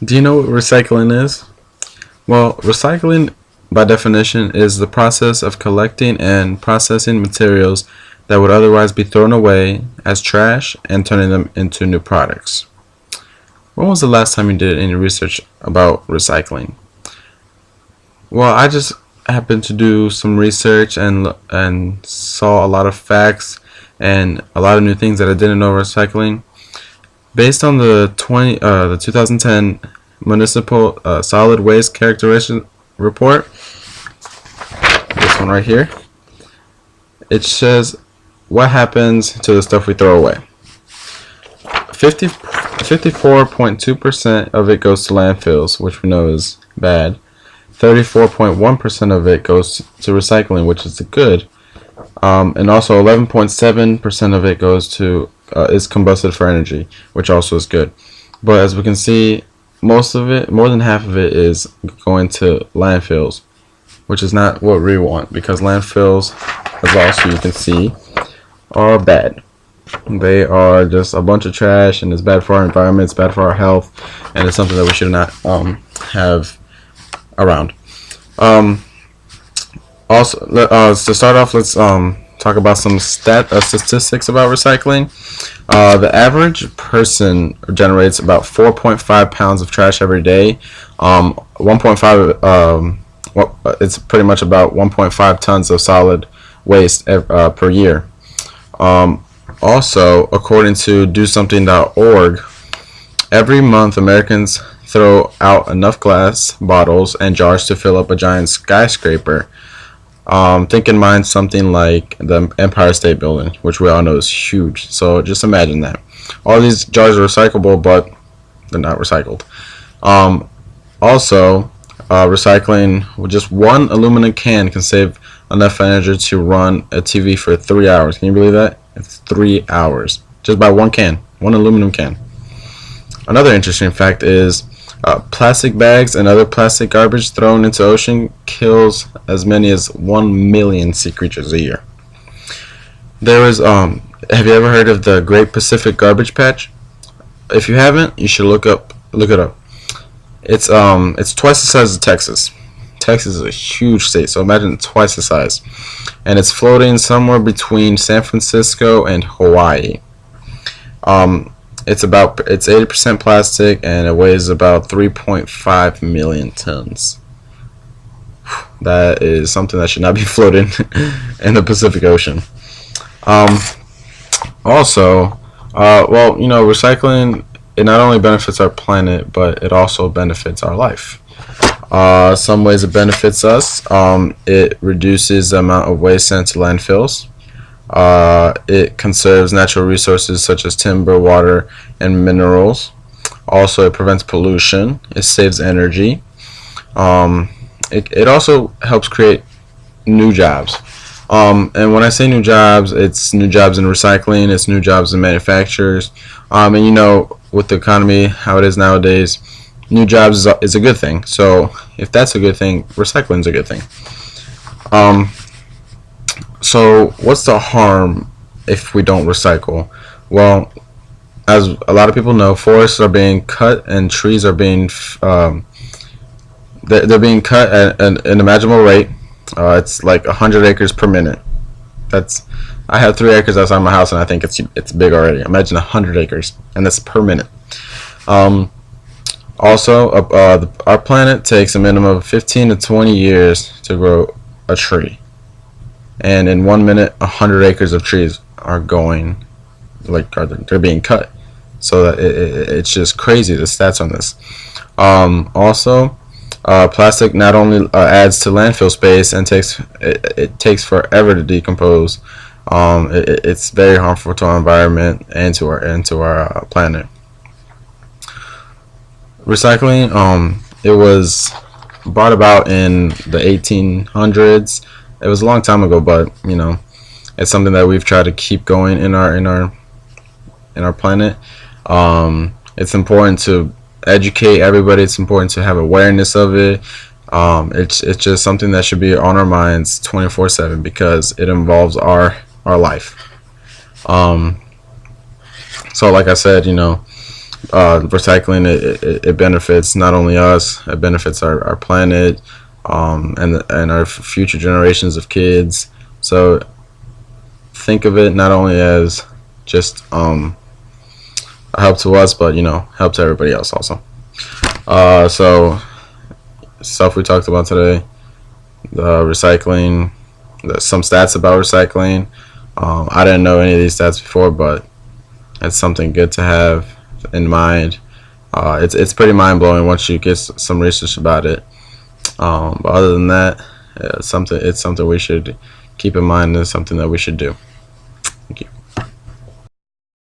Do you know what recycling is? Well, recycling, by definition, is the process of collecting and processing materials that would otherwise be thrown away as trash and turning them into new products. When was the last time you did any research about recycling? Well, I just happened to do some research and saw a lot of facts and a lot of new things that I didn't know recycling. Based on the 2010 Municipal Solid Waste Characterization Report, this one right here, it says what happens to the stuff we throw away. 54.2% of it goes to landfills, which we know is bad. 34.1% of it goes to recycling, which is good. And also 11.7% of it goes to is combusted for energy, which also is good. But as we can see, most of it, more than half of it, is going to landfills, which is not what we want, because landfills, as also you can see, are bad. They are just a bunch of trash, and it's bad for our environment, it's bad for our health, and it's something that we should not have around. Also, to start off, let's talk about some statistics about recycling. The average person generates about 4.5 pounds of trash every day. 1.5 it's pretty much about 1.5 tons of solid waste per year. Also, according to DoSomething.org, every month Americans throw out enough glass bottles and jars to fill up a giant skyscraper. Think in mind something like the Empire State Building, which we all know is huge. So just imagine that. All these jars are recyclable, but they're not recycled. Also, recycling with just one aluminum can can save enough energy to run a TV for 3 hours. Can you believe that? It's 3 hours just by one can, one aluminum can. Another interesting fact is plastic bags and other plastic garbage thrown into ocean kills as many as 1 million sea creatures a year. There is have you ever heard of the Great Pacific Garbage Patch? If you haven't, you should look it up. It's twice the size of Texas. Texas is a huge state, so imagine twice the size. And it's floating somewhere between San Francisco and Hawaii. It's 80% plastic, and it weighs about 3.5 million tons. That is something that should not be floating in the Pacific Ocean. Also, well, recycling, it not only benefits our planet, but it also benefits our life. Some ways it benefits us. It reduces the amount of waste sent to landfills. It conserves natural resources such as timber, water, and minerals. Also, it prevents pollution. It saves energy. It also helps create new jobs. And when I say new jobs, it's new jobs in recycling, it's new jobs in manufacturers. And with the economy, how it is nowadays, new jobs is a good thing. So if that's a good thing, recycling is a good thing. So what's the harm if we don't recycle? Well, as a lot of people know, forests are being cut and trees are being they're being cut at an unimaginable rate. It's like 100 acres per minute. I have 3 acres outside my house, and I think it's big already. Imagine 100 acres, and that's per minute. Also, our planet takes a minimum of 15 to 20 years to grow a tree. And in 1 minute, 100 acres of trees are going, they're being cut. So that it's just crazy, the stats on this. Also, plastic not only adds to landfill space and it takes forever to decompose. It's very harmful to our environment and to our planet. Recycling, it was brought about in the 1800s. It was a long time ago, but it's something that we've tried to keep going in our planet. It's important to educate everybody. It's important to have awareness of it. It's just something that should be on our minds 24/7 because it involves our life. So like I said, Recycling, it benefits not only us, it benefits our planet, and our future generations of kids. So think of it not only as just a help to us, but help to everybody else also. So stuff we talked about today, the recycling, some stats about recycling. I didn't know any of these stats before, but it's something good to have in mind. It's pretty mind blowing once you get some research about it. But other than that, it's something we should keep in mind. And something that we should do. Thank you.